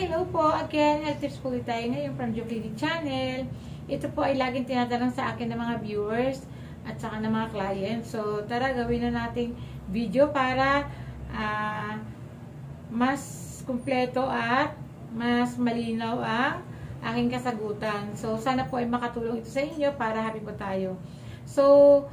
Hello po again. Health tips po tayo ngayon from Jo Clinic Channel. Ito po ay laging tinatanong sa akin ng mga viewers at saka ng mga clients. So, tara gawin na nating video para mas kumpleto at mas malinaw ang aking kasagutan. So, sana po ay makatulong ito sa inyo para happy po tayo. So,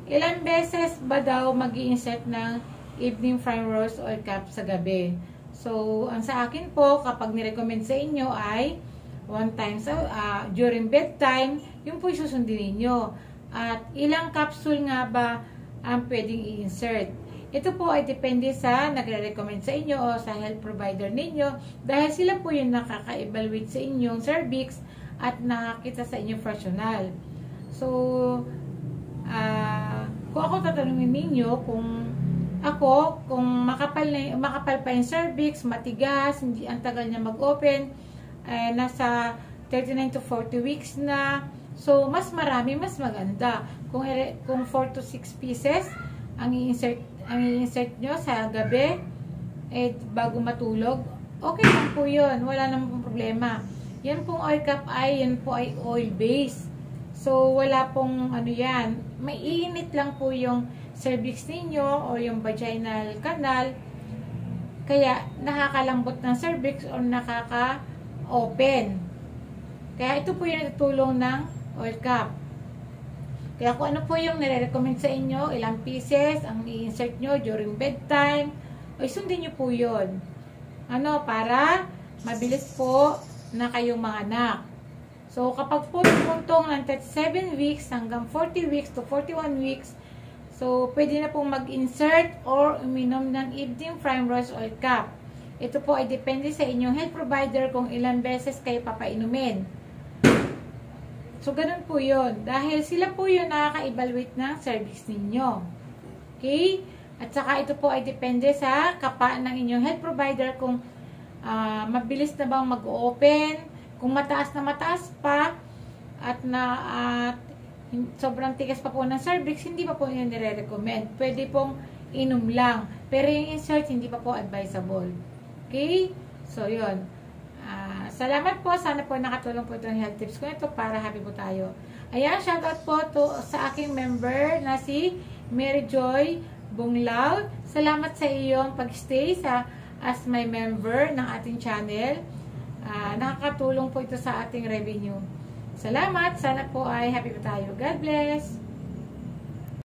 ilang beses ba daw mag-i-insert ng evening primrose oil cap sa gabi? So, ang sa akin po, kapag nirecommend sa inyo ay one time during bedtime, yung po susundin ninyo. At ilang capsule nga ba ang pwedeng i-insert? Ito po ay depende sa nagre-recommend sa inyo o sa health provider ninyo dahil sila po yung nakaka-evaluate sa inyong cervix at nakakita sa inyong personal. So, kung ako tatanungin ninyo kung makapal pa yung cervix, matigas, hindi ang tagal niya mag-open, nasa 39 to 40 weeks na, so mas marami, mas maganda. Kung 4 to 6 pieces ang i-insert nyo sa gabi, bago matulog, okay lang po yun, wala namang problema. Yan pong oil cap yan po ay oil base. So, wala pong yan. May init lang po yung cervix ninyo o yung vaginal canal. Kaya, nakakalambot ng cervix o nakaka-open. Kaya, ito po yung natutulong ng oil cap. Kaya, kung ano po yung nire-recommend sa inyo, ilang pieces ang i-insert nyo during bedtime, o sundin nyo po yun. Para mabilis po na kayong mga anak. So, kapag po tumuntong ng 37 weeks hanggang 40 weeks to 41 weeks, so, pwede na pong mag-insert or uminom ng evening primrose oil cap. Ito po ay depende sa inyong health provider kung ilang beses kayo papainumin. So, ganun po yun. Dahil sila po yung nakaka-evaluate ng cervix ninyo. Okay? At saka ito po ay depende sa kapa ng inyong health provider kung mabilis na bang mag-open, kung mataas na mataas pa at sobrang tigas pa po ng cervix, hindi pa po yun nire-recommend. Pwede pong inom lang. Pero yung insert, hindi pa po advisable. Okay? So, yun. Salamat po. Sana po nakatulong po itong health tips ko ito para happy po tayo. Ayan, shoutout po sa aking member na si Mary Joy Bunglao. Salamat sa iyong pag-stay as my member ng ating channel. Nakakatulong po ito sa ating revenue. Salamat. Sana po ay happy po tayo. God bless.